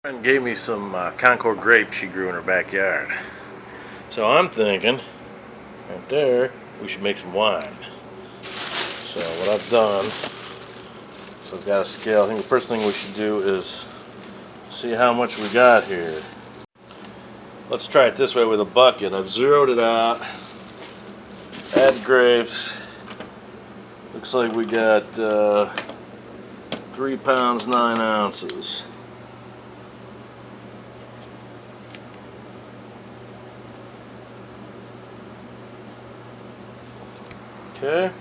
And gave me some Concord grapes she grew in her backyard. So I'm thinking, right there, we should make some wine. So what I've done, so I've got a scale. I think the first thing we should do is see how much we got here. Let's try it this way with a bucket. I've zeroed it out. Add grapes. Looks like we got 3 pounds 9 ounces. Okay.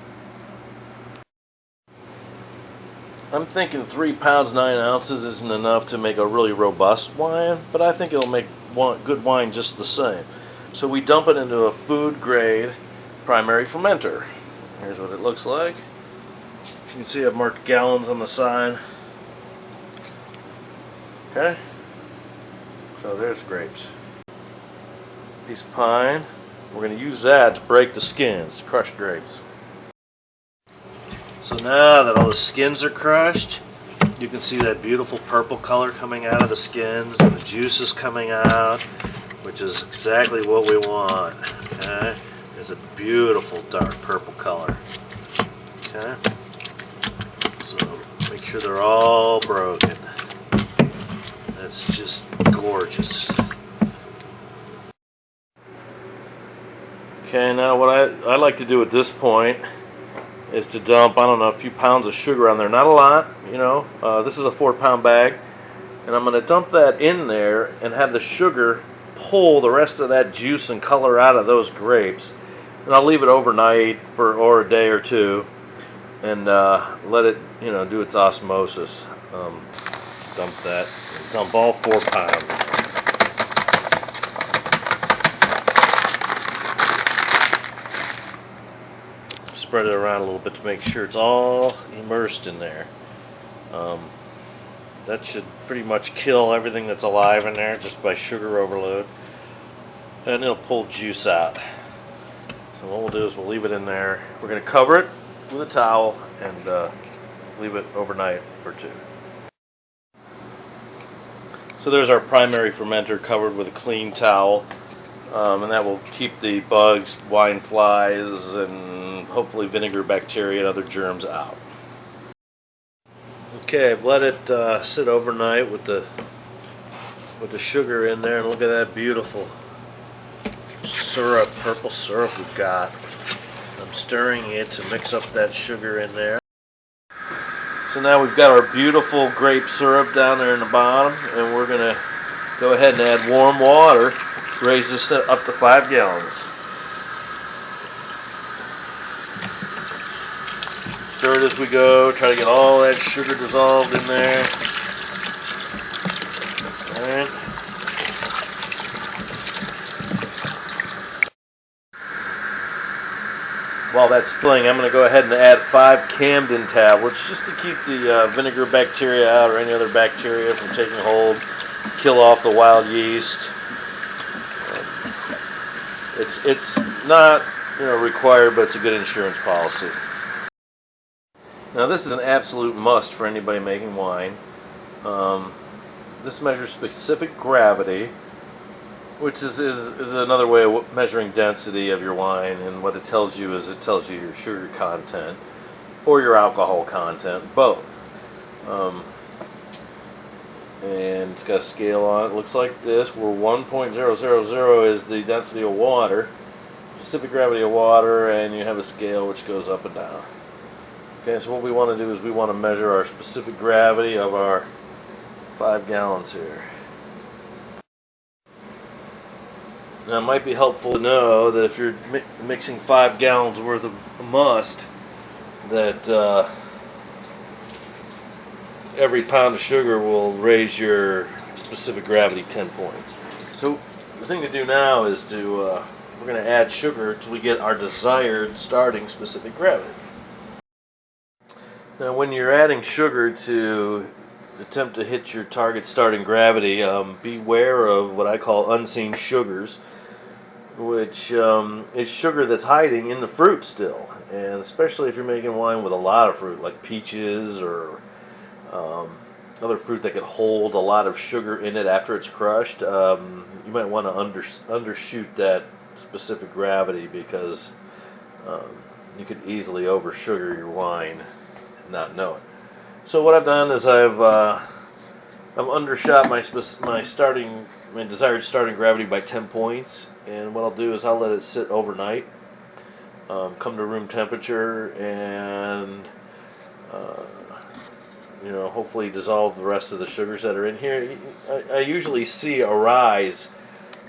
I'm thinking 3 pounds 9 ounces isn't enough to make a really robust wine, but I think it'll make good wine just the same. So we dump it into a food grade primary fermenter. Here's what it looks like. You can see I've marked gallons on the side. Okay. So there's grapes. Piece of pine. We're going to use that to break the skins, crushed grapes. So now that all the skins are crushed, you can see that beautiful purple color coming out of the skins and the juices coming out, which is exactly what we want. Okay, it's a beautiful dark purple color. Okay, so make sure they're all broken. That's just gorgeous. Okay, now what I like to do at this point is to dump, I don't know, a few pounds of sugar on there. Not a lot, you know. This is a 4-pound bag. And I'm going to dump that in there and have the sugar pull the rest of that juice and color out of those grapes. And I'll leave it overnight or a day or two and let it, do its osmosis. Dump all 4 pounds in there. Spread it around a little bit to make sure it's all immersed in there. That should pretty much kill everything that's alive in there just by sugar overload. And it'll pull juice out. So what we'll do is we'll leave it in there. We're going to cover it with a towel and leave it overnight or two. So there's our primary fermenter covered with a clean towel. And that will keep the bugs, wine flies, and hopefully vinegar bacteria and other germs out. Okay, I've let it sit overnight with the sugar in there, and look at that beautiful syrup, purple syrup we've got. I'm stirring it to mix up that sugar in there. So now we've got our beautiful grape syrup down there in the bottom, and we're going to go ahead and add warm water. Raise this up to 5 gallons. Stir it as we go. Try to get all that sugar dissolved in there. Alright. While that's filling, I'm going to go ahead and add 5 Camden tablets just to keep the vinegar bacteria out or any other bacteria from taking hold. Kill off the wild yeast. It's not required, but it's a good insurance policy. Now this is an absolute must for anybody making wine. This measures specific gravity, which is another way of measuring density of your wine. And what it tells you is it tells you your sugar content or your alcohol content, both. And it's got a scale on it. Looks like this, where 1.000 is the density of water, specific gravity of water, and you have a scale which goes up and down. Okay, so what we want to do is we want to measure our specific gravity of our 5 gallons here. Now it might be helpful to know that if you're mixing 5 gallons worth of must, that every pound of sugar will raise your specific gravity 10 points. So the thing to do now is we're going to add sugar till we get our desired starting specific gravity. Now when you're adding sugar to attempt to hit your target starting gravity, beware of what I call unseen sugars, which is sugar that's hiding in the fruit still. And especially if you're making wine with a lot of fruit, like peaches or other fruit that could hold a lot of sugar in it after it's crushed, you might want to undershoot that specific gravity, because you could easily oversugar your wine and not know it. So what I've done is I've undershot my desired starting gravity by 10 points, and what I'll do is I'll let it sit overnight, come to room temperature, and hopefully dissolve the rest of the sugars that are in here. I usually see a rise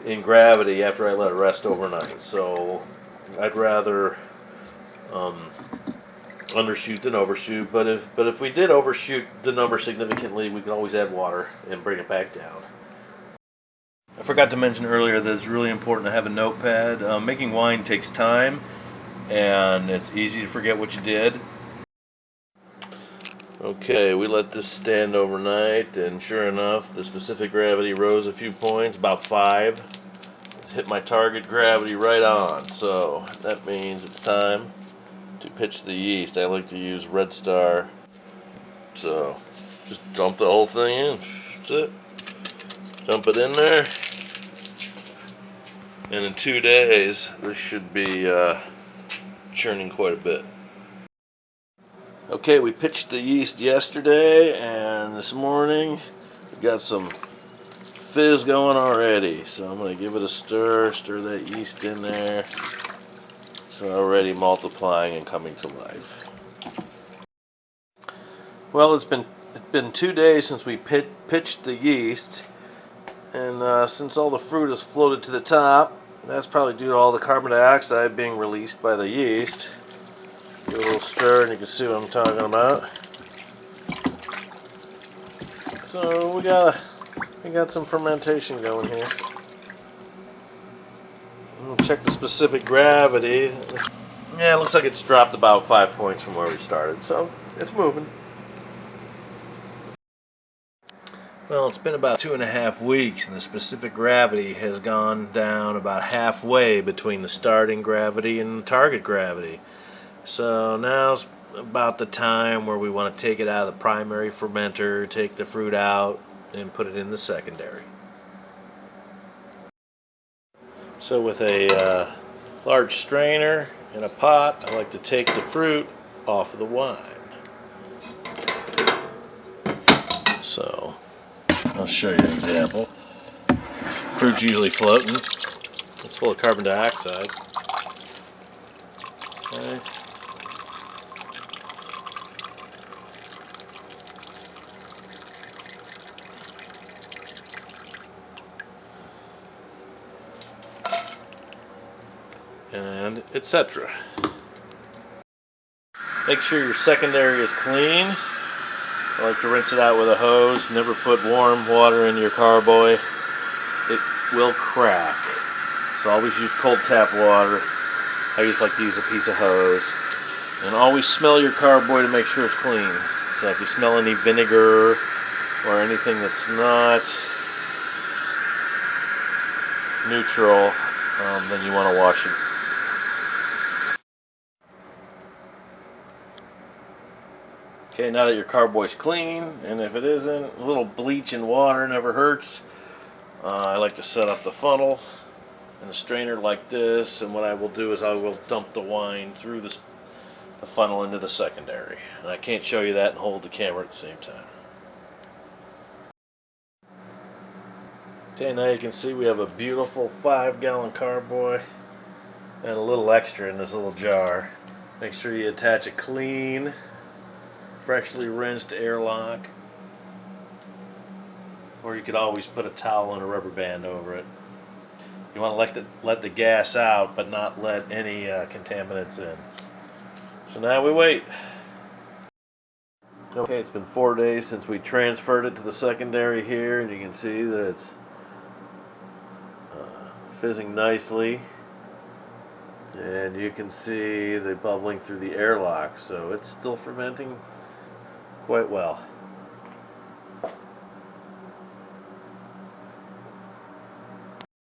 in gravity after I let it rest overnight, so I'd rather undershoot than overshoot. But if we did overshoot the number significantly, we can always add water and bring it back down. I forgot to mention earlier that it's really important to have a notepad. Making wine takes time, and it's easy to forget what you did. Okay, we let this stand overnight, and sure enough, the specific gravity rose a few points, about 5. Hit my target gravity right on, so that means it's time to pitch the yeast. I like to use Red Star, so just dump the whole thing in. That's it. Dump it in there, and in 2 days, this should be churning quite a bit. Okay, we pitched the yeast yesterday, and this morning we got some fizz going already. So I'm going to give it a stir that yeast in there. So already multiplying and coming to life. Well, it's been 2 days since we pitched the yeast, and since all the fruit has floated to the top, that's probably due to all the carbon dioxide being released by the yeast. Give it a little stir, and you can see what I'm talking about. So we got some fermentation going here. We'll check the specific gravity. Yeah, it looks like it's dropped about 5 points from where we started, so it's moving. Well, it's been about 2.5 weeks, and the specific gravity has gone down about halfway between the starting gravity and the target gravity. So now's about the time where we want to take it out of the primary fermenter, take the fruit out, and put it in the secondary. So with a large strainer and a pot, I like to take the fruit off of the wine. So I'll show you an example. Fruit's usually floating. It's full of carbon dioxide. Okay. And etc. Make sure your secondary is clean. I like to rinse it out with a hose. Never put warm water in your carboy. It will crack. So always use cold tap water. I just like to use a piece of hose. And always smell your carboy to make sure it's clean. So if you smell any vinegar or anything that's not neutral, then you want to wash it. Okay, now that your carboy's clean, and if it isn't, a little bleach and water never hurts. I like to set up the funnel in a strainer like this, and what I will do is I will dump the wine through the funnel into the secondary. And I can't show you that and hold the camera at the same time. Okay, now you can see we have a beautiful 5-gallon carboy and a little extra in this little jar. Make sure you attach a clean, freshly rinsed airlock, or you could always put a towel and a rubber band over it. You want to let the gas out, but not let any contaminants in. So now we wait. Okay, it's been 4 days since we transferred it to the secondary here, and you can see that it's fizzing nicely, and you can see the bubbling through the airlock, so it's still fermenting quite well.